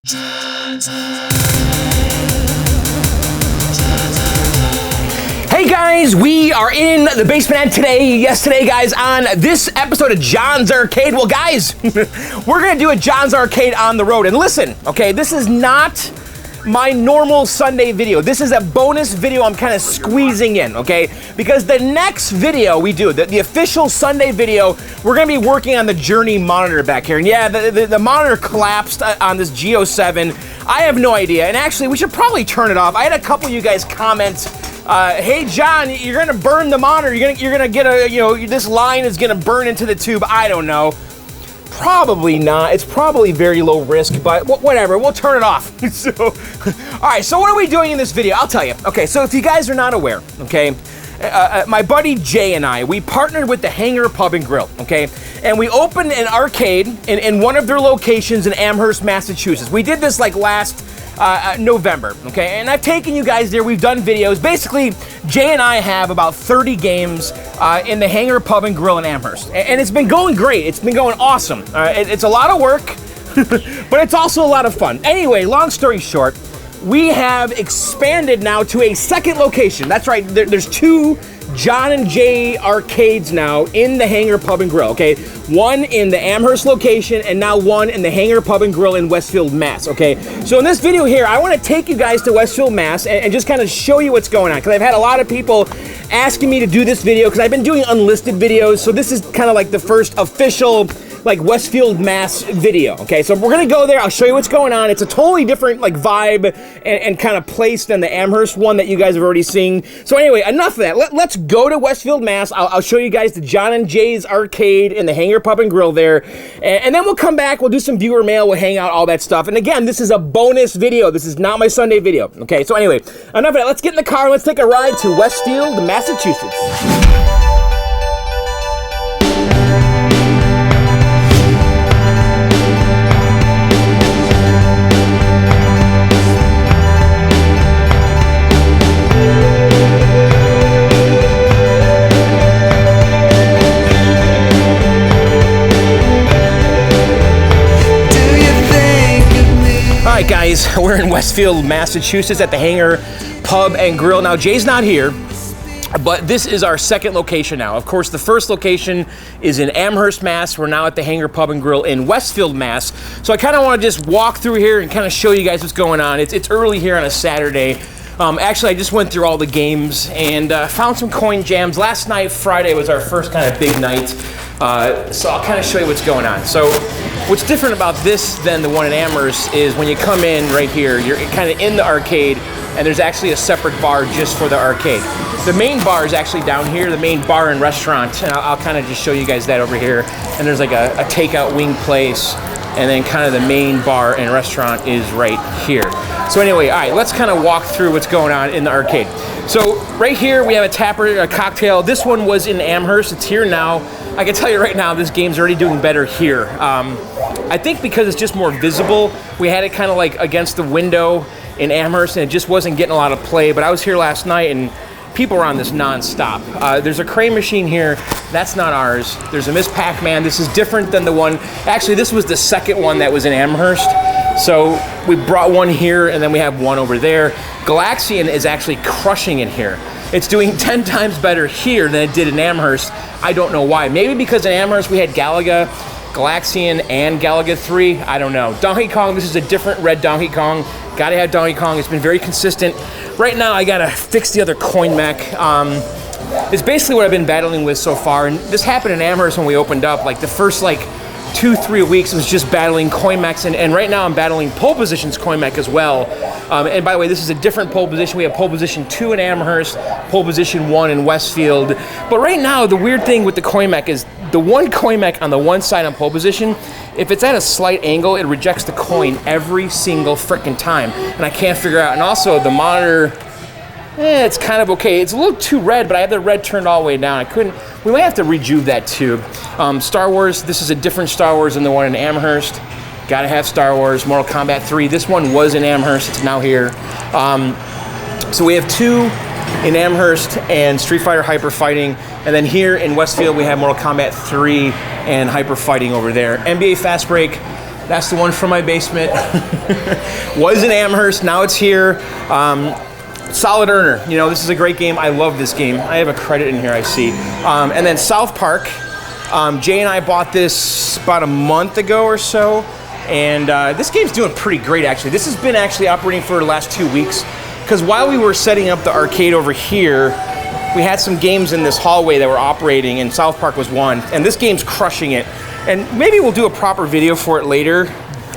Hey guys, we are in the basement and today guys, on this episode of John's Arcade. Well guys, we're gonna do a John's Arcade on the road. And listen, okay, this is not my normal Sunday video. This is a bonus video I'm kind of squeezing in, okay? Because the next video we do, the official Sunday video, we're gonna be working on the Journey monitor back here. And yeah, the monitor collapsed on this Go7. I have no idea, and actually we should probably turn it off. I had a couple of you guys comment, hey John, you're gonna burn the monitor. You're gonna get a, this line is gonna burn into the tube. I don't know. Probably not. It's probably very low risk, but whatever. We'll turn it off. All right. So what are we doing in this video? I'll tell you. Okay. So if you guys are not aware, okay, my buddy Jay and I, we partnered with the Hangar Pub and Grill, okay, and we opened an arcade in one of their locations in Amherst, Massachusetts. We did this like last November, okay, and I've taken you guys there. We've done videos. Basically, Jay and I have about 30 games in the Hangar Pub and Grill in Amherst, and it's been going great. It's been going awesome. It's a lot of work, but it's also a lot of fun. Anyway, long story short, we have expanded now to a second location. That's right, there's two John and Jay arcades now in the Hangar Pub and Grill, okay? One in the Amherst location and now one in the Hangar Pub and Grill in Westfield, Mass, okay? So in this video here, I want to take you guys to Westfield, Mass and just kind of show you what's going on, because I've had a lot of people asking me to do this video because I've been doing unlisted videos, so this is kind of like the first official like Westfield, Mass video, okay? So we're gonna go there, I'll show you what's going on. It's a totally different like vibe and kind of place than the Amherst one that you guys have already seen. So anyway, enough of that. Let's go to Westfield, Mass. I'll show you guys the John and Jay's arcade in the Hangar Pub and Grill there. And then we'll come back, we'll do some viewer mail, we'll hang out, all that stuff. And again, this is a bonus video. This is not my Sunday video, okay? So anyway, enough of that. Let's get in the car and let's take a ride to Westfield, Massachusetts. Alright guys, we're in Westfield, Massachusetts at the Hangar Pub and Grill. Now Jay's not here, but this is our second location now. Of course, the first location is in Amherst, Mass. We're now at the Hangar Pub and Grill in Westfield, Mass. So I kind of want to just walk through here and kind of show you guys what's going on. It's early here on a Saturday. Actually, I just went through all the games and found some coin jams. Last night, Friday, was our first kind of big night. So I'll kind of show you what's going on. So what's different about this than the one in Amherst is when you come in right here, you're kind of in the arcade, and there's actually a separate bar just for the arcade. The main bar is actually down here, the main bar and restaurant, and I'll kind of just show you guys that over here. And there's like a takeout wing place, and then kind of the main bar and restaurant is right here. So anyway, all right, let's kind of walk through what's going on in the arcade. So right here, we have a tapper, a cocktail. This one was in Amherst, it's here now. I can tell you right now, this game's already doing better here. I think because it's just more visible, we had it kind of like against the window in Amherst, and it just wasn't getting a lot of play, but I was here last night, and people are on this non-stop. There's a crane machine here. That's not ours. There's a Miss Pac-Man. This is different than the one. Actually, this was the second one that was in Amherst. So we brought one here, and then we have one over there. Galaxian is actually crushing it here. It's doing 10 times better here than it did in Amherst. I don't know why. Maybe because in Amherst we had Galaga, Galaxian, and Galaga 3. I don't know. Donkey Kong, this is a different red Donkey Kong. Gotta have Donkey Kong. It's been very consistent. Right now, I gotta fix the other coin mech. It's basically what I've been battling with so far. And this happened in Amherst when we opened up. Like the first 2-3 weeks was just battling coin mechs, and right now I'm battling pole positions coin mech as well. And by the way, this is a different pole position. We have pole position 2 in Amherst, pole position 1 in Westfield. But right now, the weird thing with the coin mech is the one coin mech on the one side on pole position, if it's at a slight angle, it rejects the coin every single frickin' time, and I can't figure out. And also the monitor, it's kind of okay. It's a little too red, but I have the red turned all the way down. We might have to rejuve that too. Star Wars, this is a different Star Wars than the one in Amherst. Gotta have Star Wars. Mortal Kombat 3, this one was in Amherst, it's now here. So we have 2 in Amherst and Street Fighter Hyper Fighting, and then here in Westfield we have Mortal Kombat 3 and Hyper Fighting over there. NBA Fast Break, That's the one from my basement. Was in Amherst, now it's here. Solid earner. You know, this is a great game. I love this game. I have a credit in here, I see. And then South Park. Jay and I bought this about a month ago or so. And this game's doing pretty great, actually. This has been actually operating for the last 2 weeks. Because while we were setting up the arcade over here, we had some games in this hallway that were operating, and South Park was one. And this game's crushing it. And maybe we'll do a proper video for it later.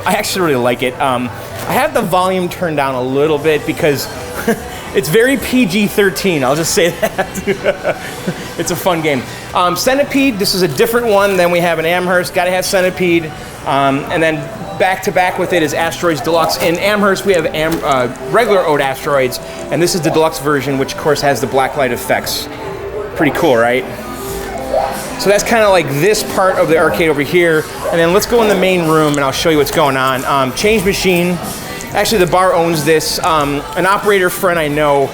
I actually really like it. I have the volume turned down a little bit because it's very PG-13, I'll just say that. It's a fun game. Centipede, this is a different one than we have in Amherst. Gotta have Centipede. And then back to back with it is Asteroids Deluxe. In Amherst, we have regular Ode Asteroids, and this is the deluxe version, which of course has the blacklight effects. Pretty cool, right? So that's kind of like this part of the arcade over here. And then let's go in the main room and I'll show you what's going on. Change machine. Actually, the bar owns this. An operator friend I know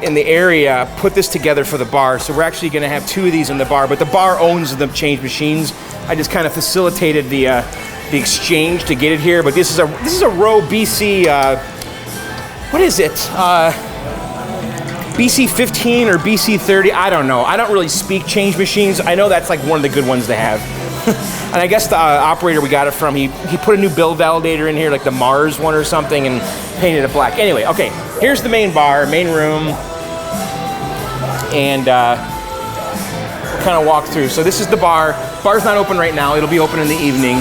in the area put this together for the bar. So we're actually going to have 2 of these in the bar. But the bar owns the change machines. I just kind of facilitated the exchange to get it here. But this is a Row BC. What is it? BC 15 or BC 30, I don't know. I don't really speak change machines. I know that's like one of the good ones to have. And I guess the operator we got it from, he put a new build validator in here, like the Mars one or something, and painted it black. Anyway, okay, here's the main bar, main room. And kind of walk through. So this is the bar. Bar's not open right now. It'll be open in the evening.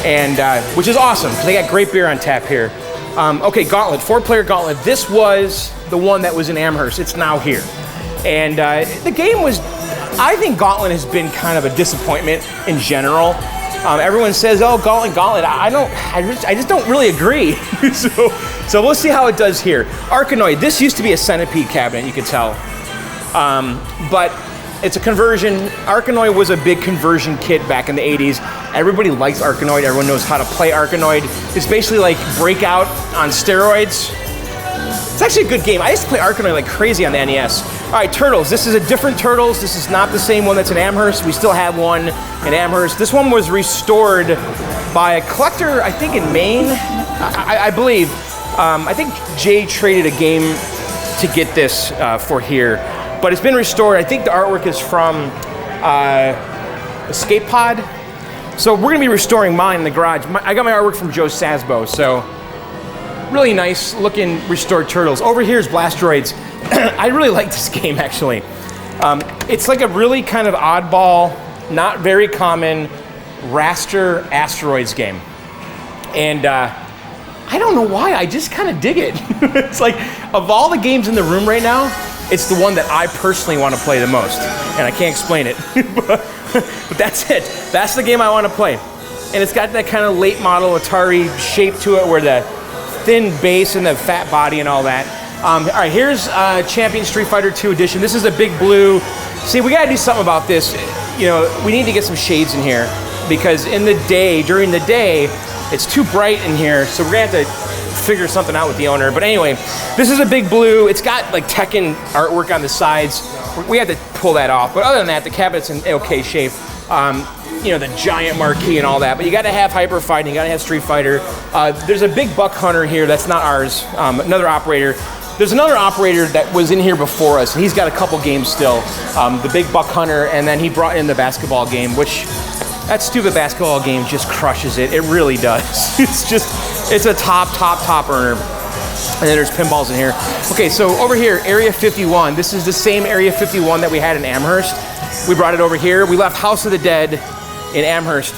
And which is awesome, because they got great beer on tap here. Okay, Gauntlet, 4-player Gauntlet. This was the one that was in Amherst. It's now here. And the game was, I think Gauntlet has been kind of a disappointment in general. Everyone says, oh, Gauntlet. I just don't really agree. so we'll see how it does here. Arkanoid, this used to be a Centipede cabinet, you could tell. But it's a conversion. Arkanoid was a big conversion kit back in the 80s. Everybody likes Arkanoid. Everyone knows how to play Arkanoid. It's basically like Breakout on steroids. It's actually a good game. I used to play Arkanoid like crazy on the NES. All right, Turtles. This is a different Turtles. This is not the same one that's in Amherst. We still have one in Amherst. This one was restored by a collector, I think in Maine, I believe. I think Jay traded a game to get this for here. But it's been restored. I think the artwork is from Escape Pod. So we're gonna be restoring mine in the garage. I got my artwork from Joe Sasbo, so really nice looking restored Turtles. Over here is Blastroids. I really like this game, actually. It's like a really kind of oddball, not very common raster asteroids game. And I don't know why, I just kind of dig it. It's like, of all the games in the room right now, it's the one that I personally want to play the most. And I can't explain it, but that's it. That's the game I want to play. And it's got that kind of late model Atari shape to it where the thin base and the fat body and all that. All right, here's Champion Street Fighter 2 Edition. This is a big blue. See, we gotta do something about this. You know, we need to get some shades in here because during the day, it's too bright in here, so we're gonna have to figure something out with the owner. But anyway, this is a big blue. It's got like Tekken artwork on the sides. We have to pull that off. But other than that, the cabinet's in okay shape. You know, the giant marquee and all that. But you gotta have Hyper Fight, and you gotta have Street Fighter. There's a big Buck Hunter here. That's not ours. Another operator. There's another operator that was in here before us, and he's got a couple games still. The big Buck Hunter, and then he brought in the basketball game, which that stupid basketball game just crushes it. It really does. It's a top earner. And then there's pinballs in here. Okay, so over here, Area 51. This is the same Area 51 that we had in Amherst. We brought it over here. We left House of the Dead in Amherst.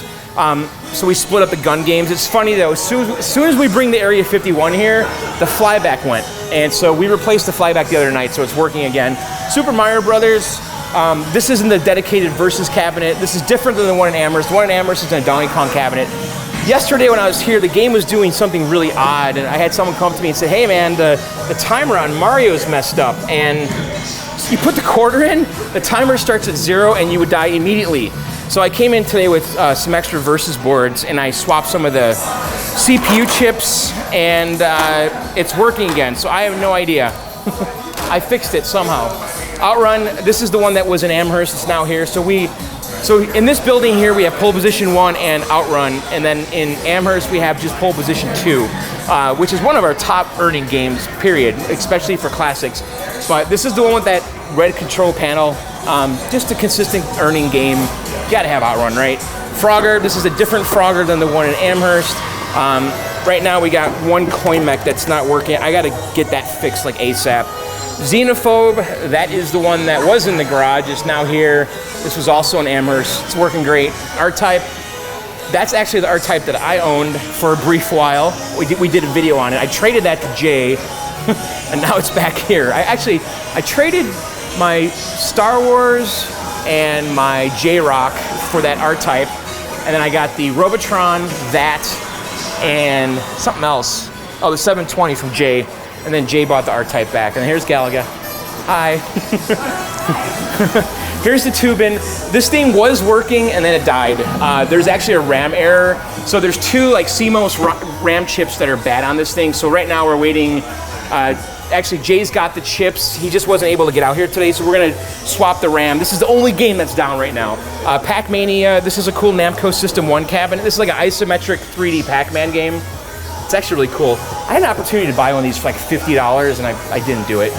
So we split up the gun games. It's funny though, as soon as we bring the Area 51 here, the flyback went. And so we replaced the flyback the other night, so it's working again. Super Mario Brothers. This isn't the dedicated versus cabinet. This is different than the one in Amherst. The one in Amherst is in a Donkey Kong cabinet. Yesterday when I was here, the game was doing something really odd, and I had someone come up to me and say, hey man, the timer on Mario's messed up. And you put the quarter in, the timer starts at 0 and you would die immediately. So I came in today with some extra versus boards and I swapped some of the CPU chips and it's working again. So I have no idea. I fixed it somehow. Outrun, this is the one that was in Amherst, it's now here. So we So in this building here, we have pole position 1 and outrun, and then in Amherst we have just pole position 2, which is one of our top earning games, period, especially for classics. But this is the one with that red control panel, just a consistent earning game. You gotta have outrun, right? Frogger, this is a different Frogger than the one in Amherst. Right now we got one coin mech that's not working. I gotta get that fixed like ASAP. Xenophobe, that is the one that was in the garage, it's now here. This was also in Amherst, it's working great. R-Type, that's actually the R-Type that I owned for a brief while. We did a video on it. I traded that to Jay, and now it's back here. I traded my Star Wars and my J-Rock for that R-Type, and then I got the Robotron, that, and something else. Oh, the 720 from Jay. And then Jay bought the R-Type back. And here's Galaga. Hi. Here's the Tubin. This thing was working and then it died. There's actually a RAM error. So there's two like CMOS RAM chips that are bad on this thing. So right now we're waiting. Actually, Jay's got the chips. He just wasn't able to get out here today. So we're gonna swap the RAM. This is the only game that's down right now. Pac-Mania, this is a cool Namco System 1 cabinet. This is like an isometric 3D Pac-Man game. It's actually really cool. I had an opportunity to buy one of these for like $50 and I didn't do it.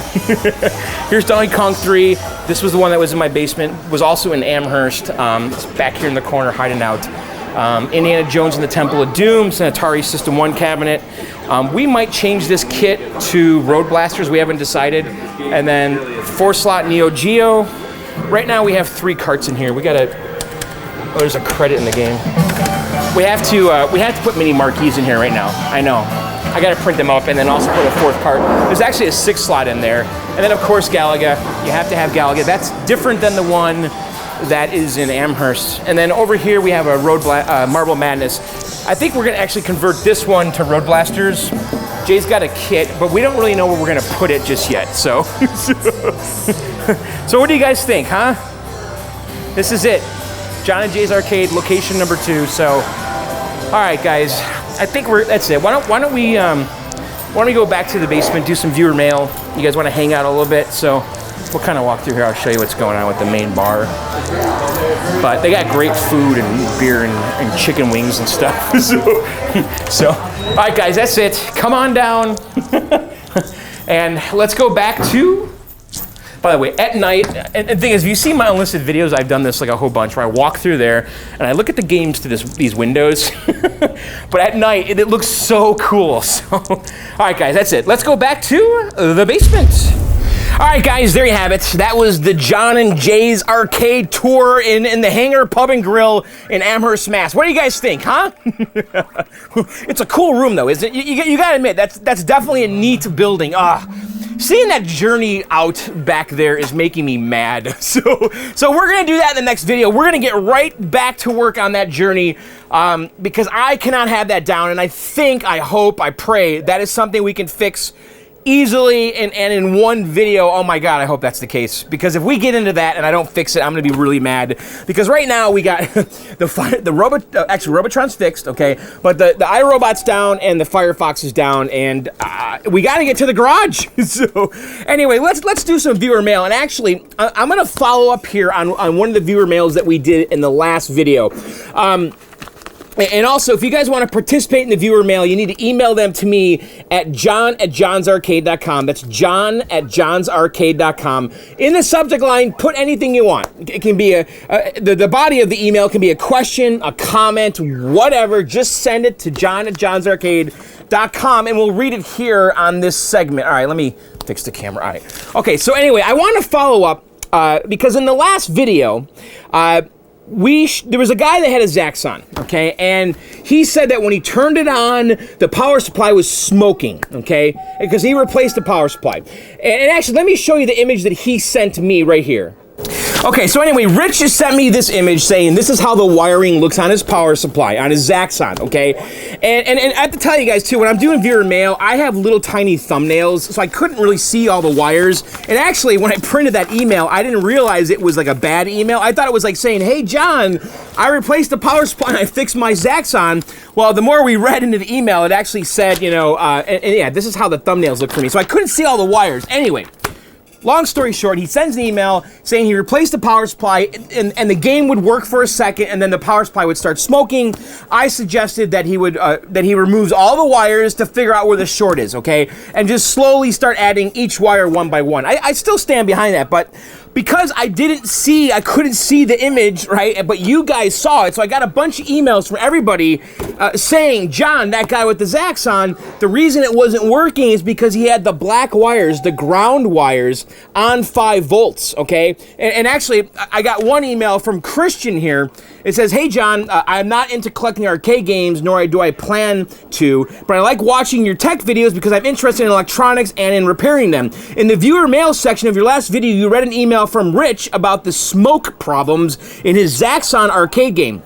Here's Donkey Kong 3. This was the one that was in my basement. Was also in Amherst. It's back here in the corner hiding out. Indiana Jones and the Temple of Doom. It's an Atari System 1 cabinet. We might change this kit to Road Blasters. We haven't decided. And then 4-slot Neo Geo. Right now we have 3 carts in here. We gotta... Oh, there's a credit in the game. We have to put mini marquees in here right now. I know. I gotta print them up and then also put a 4th cart. There's actually a 6-slot in there. And then of course Galaga. You have to have Galaga. That's different than the one that is in Amherst. And then over here we have a Marble Madness. I think we're gonna actually convert this one to Road Blasters. Jay's got a kit, but we don't really know where we're gonna put it just yet. So, so what do you guys think, huh? This is it. John and Jay's Arcade, location number 2. So, all right, guys, I think that's it. Why don't we go back to the basement, do some viewer mail? You guys want to hang out a little bit? So, we'll kind of walk through here. I'll show you what's going on with the main bar. But they got great food and beer and chicken wings and stuff. So, all right, guys, that's it. Come on down, and let's go back to. By the way, at night, and the thing is, if you see my unlisted videos, I've done this like a whole bunch where I walk through there and I look at the games through these windows. But at night, it looks so cool. So, all right, guys, that's it. Let's go back to the basement. All right, guys, there you have it. That was the John and Jay's Arcade tour in the Hangar Pub and Grill in Amherst, Mass. What do you guys think, huh? It's a cool room, though, isn't it? You got to admit, that's definitely a neat building. Seeing that journey out back there is making me mad. So we're gonna do that in the next video. We're gonna get right back to work on that journey because I cannot have that down. And I think, I hope, I pray that is something we can fix easily and in one video. Oh my God, I hope that's the case. Because if we get into that and I don't fix it, I'm gonna be really mad. Because right now we got actually Robotron's fixed, okay? But the iRobot's down and the Firefox is down, and we gotta get to the garage. So anyway, let's do some viewer mail. And actually, I'm gonna follow up here on one of the viewer mails that we did in the last video. And also, if you guys want to participate in the viewer mail, you need to email them to me at john@johnsarcade.com. That's john@johnsarcade.com. In the subject line, put anything you want. It can be the body of the email can be a question, a comment, whatever. Just send it to john@johnsarcade.com, and we'll read it here on this segment. All right, let me fix the camera. All right. Okay, so anyway, I want to follow up because in the last video, there was a guy that had a Zaxxon, okay, and he said that when he turned it on, the power supply was smoking, okay, because he replaced the power supply. And actually, let me show you the image that he sent me right here. Okay, so anyway, Rich just sent me this image saying this is how the wiring looks on his power supply, on his Zaxxon, okay? And I have to tell you guys, too, when I'm doing viewer mail, I have little tiny thumbnails, so I couldn't really see all the wires. And actually, when I printed that email, I didn't realize it was like a bad email. I thought it was like saying, hey, John, I replaced the power supply and I fixed my Zaxxon. Well, the more we read into the email, it actually said, you know, and yeah, this is how the thumbnails look for me. So I couldn't see all the wires. Anyway. long story short, he sends an email saying he replaced the power supply and the game would work for a second and then the power supply would start smoking. I suggested that he would that he removes all the wires to figure out where the short is, okay? And just slowly start adding each wire one by one. I still stand behind that, but because I couldn't see the image, right? But you guys saw it, so I got a bunch of emails from everybody saying, John, that guy with the Zaxxon, the reason it wasn't working is because he had the black wires, the ground wires, on 5 volts, okay? And actually, I got one email from Christian here. It says, hey, John, I'm not into collecting arcade games, nor do I plan to, but I like watching your tech videos because I'm interested in electronics and in repairing them. In the viewer mail section of your last video, you read an email from Rich about the smoke problems in his Zaxxon arcade game.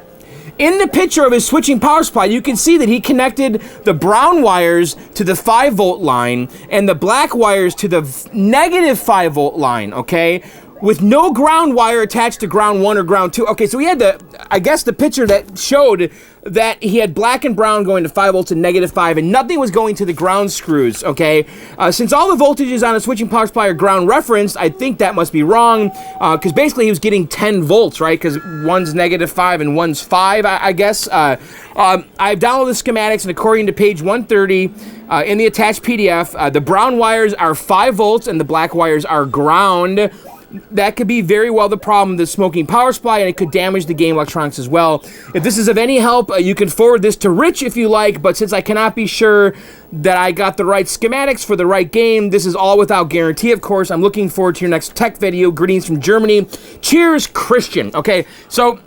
In the picture of his switching power supply, you can see that he connected the brown wires to the 5-volt line and the black wires to the negative 5-volt line, okay? With no ground wire attached to ground 1 or ground 2. Okay, so he had the picture that showed that he had black and brown going to 5 volts and negative 5, and nothing was going to the ground screws, okay? Since all the voltages on a switching power supply are ground referenced, I think that must be wrong, because basically he was getting 10 volts, right? Because one's negative 5 and one's 5, I guess. I've downloaded the schematics, and according to page 130, in the attached PDF, the brown wires are 5 volts and the black wires are ground. That could be very well the problem of the smoking power supply, and it could damage the game electronics as well. If this is of any help, you can forward this to Rich if you like, but since I cannot be sure that I got the right schematics for the right game, this is all without guarantee, of course. I'm looking forward to your next tech video. Greetings from Germany. Cheers, Christian. Okay, so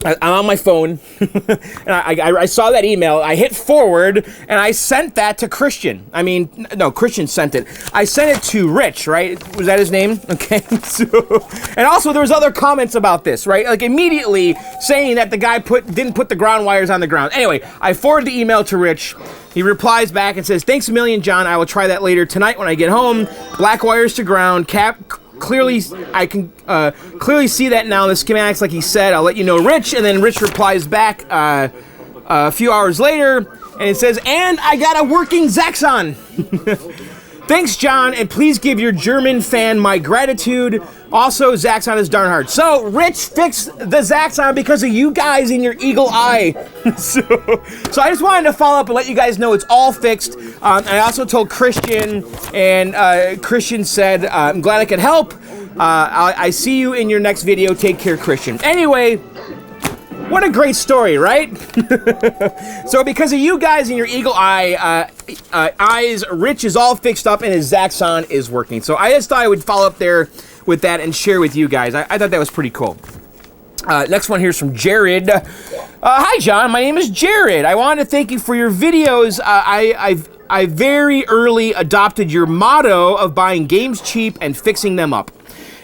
I'm on my phone, and I saw that email. I hit forward, and I sent that to Christian. I mean, no, Christian sent it. I sent it to Rich, right? Was that his name? Okay. So, and also, there was other comments about this, right? Like, immediately saying that the guy didn't put the ground wires on the ground. Anyway, I forwarded the email to Rich. He replies back and says, thanks a million, John. I will try that later tonight when I get home. Black wires to ground, clearly, I can clearly see that now in the schematics, like he said. I'll let you know, Rich. And then Rich replies back a few hours later, and it says, and I got a working Zaxxon. Thanks, John, and please give your German fan my gratitude. Also, Zaxxon is darn hard. So, Rich fixed the Zaxxon because of you guys in your eagle eye. So I just wanted to follow up and let you guys know it's all fixed. I also told Christian, and Christian said, I'm glad I could help. I see you in your next video. Take care, Christian. Anyway, what a great story, right? So because of you guys and your eagle eye eyes, Rich is all fixed up and his Zaxxon is working. So I just thought I would follow up there with that and share with you guys. I thought that was pretty cool. Next one here is from Jared. Hi, John. My name is Jared. I wanted to thank you for your videos. I very early adopted your motto of buying games cheap and fixing them up.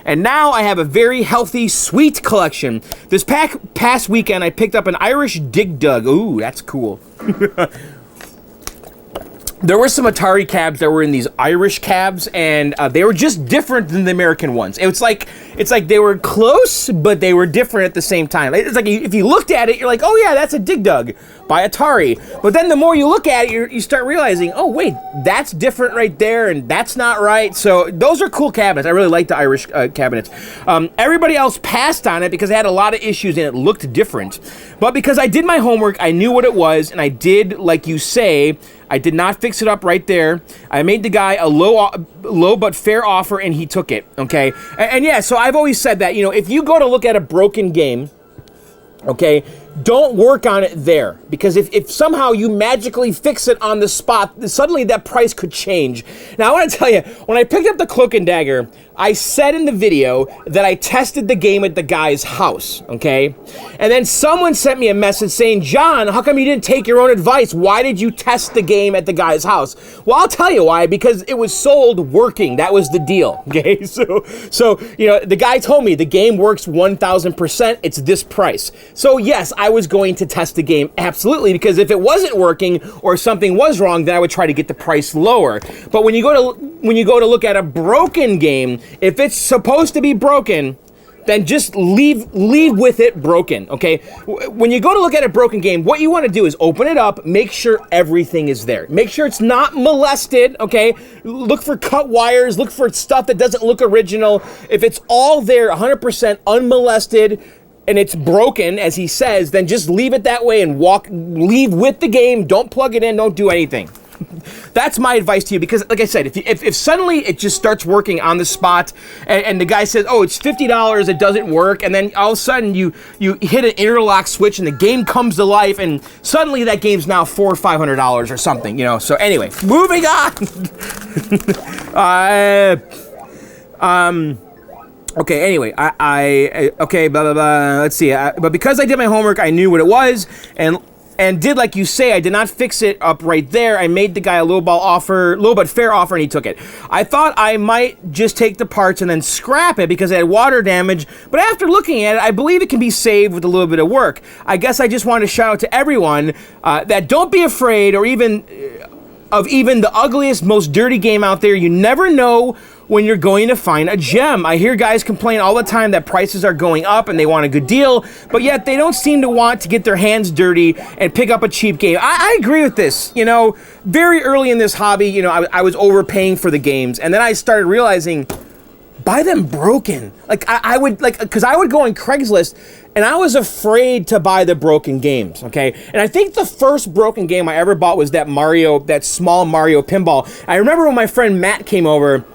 And now I have a very healthy, sweet collection. This past weekend, I picked up an Irish Dig Dug. Ooh, that's cool. There were some Atari cabs that were in these Irish cabs, and they were just different than the American ones. It's like they were close, but they were different at the same time. It's like if you looked at it, you're like, oh yeah, that's a Dig Dug by Atari. But then the more you look at it, you start realizing, oh wait, that's different right there, and that's not right. So those are cool cabinets. I really like the Irish cabinets. Everybody else passed on it because it had a lot of issues and it looked different. But because I did my homework, I knew what it was, and I did, like you say, I did not fix it up right there. I made the guy a low but fair offer, and he took it, okay? And yeah, so I've always said that, you know, if you go to look at a broken game, okay, don't work on it there, because if somehow you magically fix it on the spot, suddenly that price could change. Now, I want to tell you, when I picked up the Cloak and Dagger, I said in the video that I tested the game at the guy's house, okay? And then someone sent me a message saying, John, how come you didn't take your own advice? Why did you test the game at the guy's house? Well, I'll tell you why, because it was sold working. That was the deal, okay? So you know, the guy told me the game works 1,000%, it's this price. So yes, I was going to test the game, absolutely, because if it wasn't working or something was wrong, then I would try to get the price lower. But when you go to look at a broken game, if it's supposed to be broken, then just leave with it broken, okay? When you go to look at a broken game, what you want to do is open it up, make sure everything is there. Make sure it's not molested, okay? Look for cut wires, look for stuff that doesn't look original. If it's all there, 100% unmolested, and it's broken, as he says, then just leave it that way and leave with the game. Don't plug it in, don't do anything. That's my advice to you, because like I said, if suddenly it just starts working on the spot and the guy says, oh, it's $50, it doesn't work, and then all of a sudden you hit an interlock switch and the game comes to life, and suddenly that game's now $400 or $500 or something, you know. So anyway, moving on. Okay, anyway, okay, blah, blah, blah, let's see, but because I did my homework, I knew what it was, and did like you say, I did not fix it up right there. I made the guy a low but fair offer, and he took it. I thought I might just take the parts and then scrap it because it had water damage, but after looking at it, I believe it can be saved with a little bit of work. I guess I just want to shout out to everyone that don't be afraid or even the ugliest, most dirty game out there. You never know when you're going to find a gem. I hear guys complain all the time that prices are going up and they want a good deal, but yet they don't seem to want to get their hands dirty and pick up a cheap game. I agree with this. You know, very early in this hobby, you know, I was overpaying for the games, and then I started realizing, buy them broken. Like I would because I would go on Craigslist and I was afraid to buy the broken games, okay? And I think the first broken game I ever bought was that small Mario pinball. I remember when my friend Matt came over,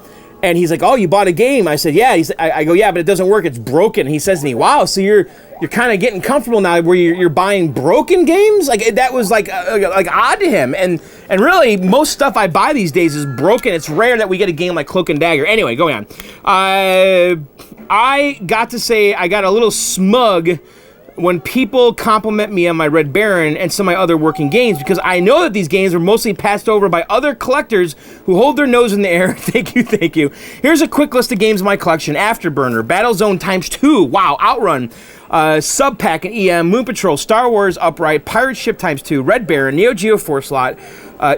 and he's like, oh, you bought a game? I said, yeah. I go, yeah, but it doesn't work. It's broken. He says to me, wow, so you're kind of getting comfortable now where you're buying broken games? Like, that was like odd to him. And really, most stuff I buy these days is broken. It's rare that we get a game like Cloak and Dagger. Anyway, going on. I got to say I got a little smug when people compliment me on my Red Baron and some of my other working games, because I know that these games are mostly passed over by other collectors who hold their nose in the air. Thank you. Here's a quick list of games in my collection: Afterburner, Battlezone ×2, wow, Outrun, Sub Pack and EM, Moon Patrol, Star Wars Upright, Pirate Ship ×2, Red Baron, Neo Geo 4-Slot,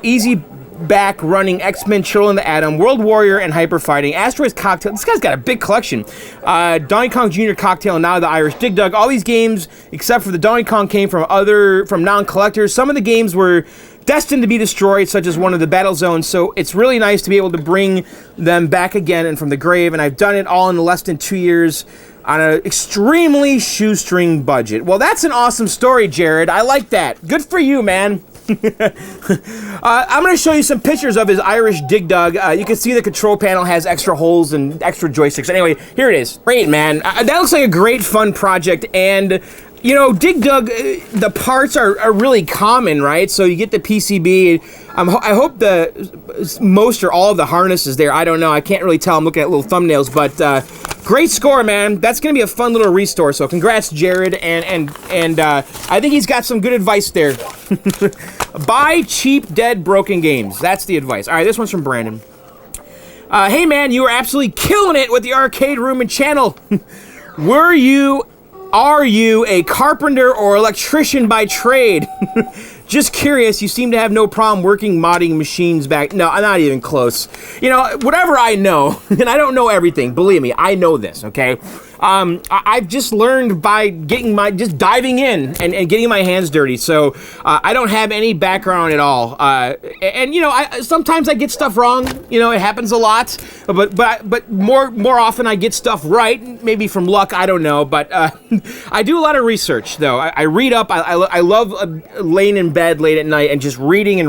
Easy Back Running, X-Men, Children of the Atom, World Warrior, and Hyper Fighting, Asteroids Cocktail. This guy's got a big collection. Donkey Kong Jr. Cocktail, and now the Irish Dig Dug. All these games, except for the Donkey Kong, came from non-collectors. Some of the games were destined to be destroyed, such as one of the Battle Zones, so it's really nice to be able to bring them back again and from the grave, and I've done it all in less than 2 years on an extremely shoestring budget. Well, that's an awesome story, Jared. I like that. Good for you, man. I'm going to show you some pictures of his Irish Dig Dug. You can see the control panel has extra holes and extra joysticks. Anyway, here it is. Great, man. That looks like a great fun project, and you know, Dig Dug, the parts are really common, right? So you get the PCB. I hope most or all of the harness is there. I don't know. I can't really tell. I'm looking at little thumbnails, but great score, man. That's going to be a fun little restore. So congrats, Jared. And I think he's got some good advice there. Buy cheap, dead, broken games. That's the advice. All right, this one's from Brandon. Hey, man, you were absolutely killing it with the arcade room and channel. Are you a carpenter or electrician by trade? Just curious, you seem to have no problem working modding machines back. No, I'm not even close. You know, whatever I know, and I don't know everything, believe me, I know this, okay? I've just learned by just diving in and getting my hands dirty, so I don't have any background at all. And you know, sometimes I get stuff wrong, you know, it happens a lot, but more often I get stuff right, maybe from luck, I don't know, but I do a lot of research, though. I read up, I love laying in bed late at night and just reading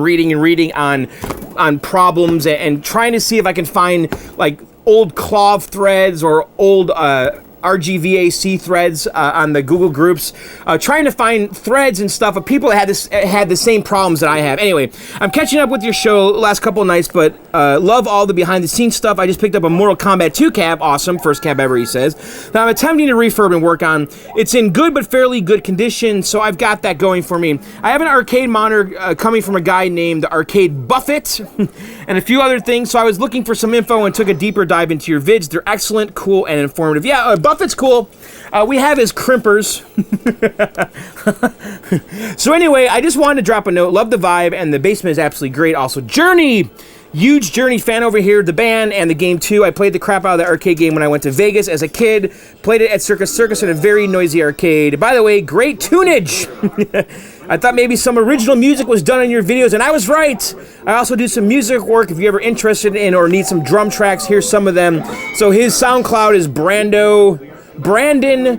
on problems and trying to see if I can find, like, old CLOV threads or old RGVAC threads on the Google groups, trying to find threads and stuff of people that had the same problems that I have. Anyway, I'm catching up with your show last couple of nights, but love all the behind-the-scenes stuff. I just picked up a Mortal Kombat 2 cab. Awesome. First cab ever, he says. Now, I'm attempting to refurb and work on. It's in good but fairly good condition, so I've got that going for me. I have an arcade monitor coming from a guy named Arcade Buffett and a few other things, so I was looking for some info and took a deeper dive into your vids. They're excellent, cool, and informative. Yeah, Buffett's cool. We have his crimpers. So anyway, I just wanted to drop a note. Love the vibe, and the basement is absolutely great. Also, Journey Huge Journey fan over here, the band and the game too. I played the crap out of the arcade game when I went to Vegas as a kid. Played it at Circus Circus in a very noisy arcade. By the way, great tunage. I thought maybe some original music was done in your videos, and I was right. I also do some music work if you're ever interested in or need some drum tracks. Here's some of them. So his SoundCloud is Brandon BRANDON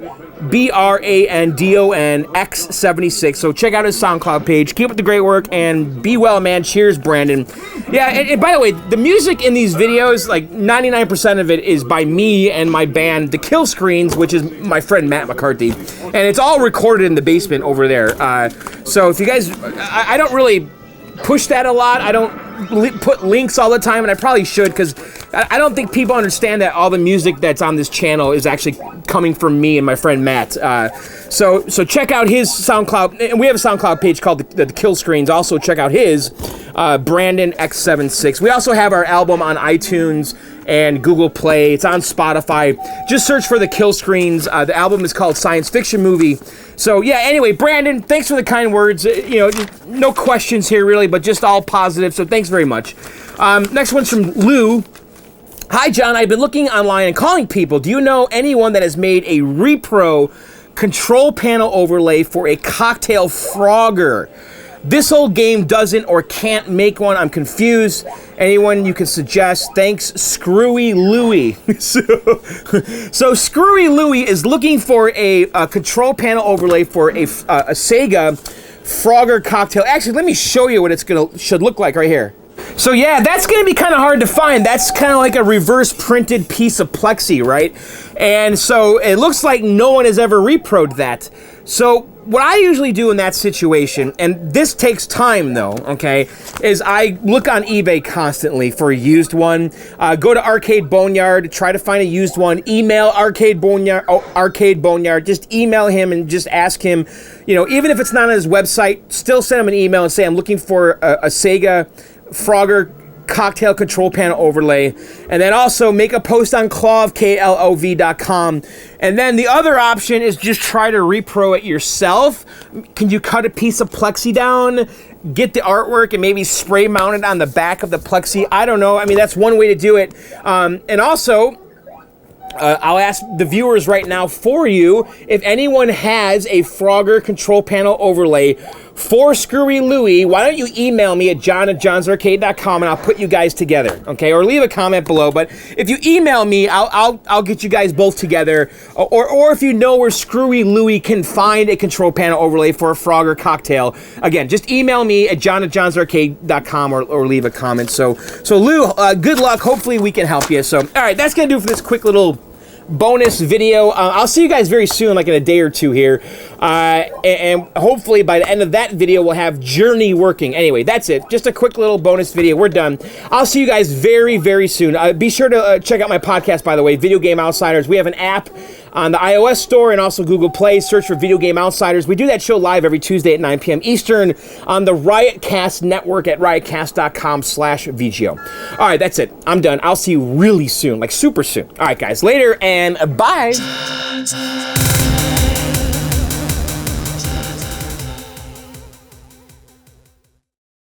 X76. So check out his SoundCloud page. Keep up the great work and be well, man. Cheers, Brandon. Yeah, and by the way, the music in these videos, like 99% of it is by me and my band, The Kill Screens, which is my friend Matt McCarthy. And it's all recorded in the basement over there. So if you guys, I don't really push that a lot. I don't put links all the time, and I probably should, because I don't think people understand that all the music that's on this channel is actually coming from me and my friend Matt. So check out his SoundCloud, and we have a SoundCloud page called the Kill Screens. Also check out his Brandon X76. We also have our album on iTunes and Google Play. It's on Spotify. Just search for the Kill Screens. The album is called Science Fiction Movie. So yeah, anyway, Brandon, thanks for the kind words. No questions here really, but just all positive. So thanks very much. Next one's from Lou. Hi, John. I've been looking online and calling people. Do you know anyone that has made a repro control panel overlay for a cocktail Frogger? This old game doesn't or can't make one. I'm confused. Anyone you can suggest? Thanks, Screwy Louie. So Screwy Louie is looking for a control panel overlay for a Sega Frogger cocktail. Actually, let me show you what should look like right here. So yeah, that's going to be kind of hard to find. That's kind of like a reverse printed piece of plexi, right? And so it looks like no one has ever repro'd that. So what I usually do in that situation, and this takes time though, okay, is I look on eBay constantly for a used one. Go to Arcade Boneyard, try to find a used one. Email Arcade Boneyard. Just email him and just ask him, even if it's not on his website, still send him an email and say, I'm looking for a Sega Frogger cocktail control panel overlay, and then also make a post on klov.com. And then the other option is just try to repro it yourself. Can you cut a piece of plexi down, get the artwork, and maybe spray mount it on the back of the plexi? I don't know. I mean, that's one way to do it. And also, I'll ask the viewers right now for you, if anyone has a Frogger control panel overlay for Screwy Louie, why don't you email me at john@johnsarcade.com and I'll put you guys together, okay? Or leave a comment below, but if you email me, I'll get you guys both together. Or if you know where Screwy Louie can find a control panel overlay for a Frogger cocktail, again, just email me at john@johnsarcade.com or leave a comment. So Lou, good luck. Hopefully we can help you. So, all right, that's going to do it for this quick little bonus video. I'll see you guys very soon, like in a day or two here. And hopefully by the end of that video, we'll have Journey working. Anyway, that's it. Just a quick little bonus video. We're done. I'll see you guys very, very soon. Be sure to check out my podcast, by the way, Video Game Outsiders. We have an app on the iOS store and also Google Play. Search for Video Game Outsiders. We do that show live every Tuesday at 9 p.m. Eastern on the Riotcast network at riotcast.com/VGO. All right, that's it. I'm done. I'll see you really soon, like super soon. All right, guys, later and bye.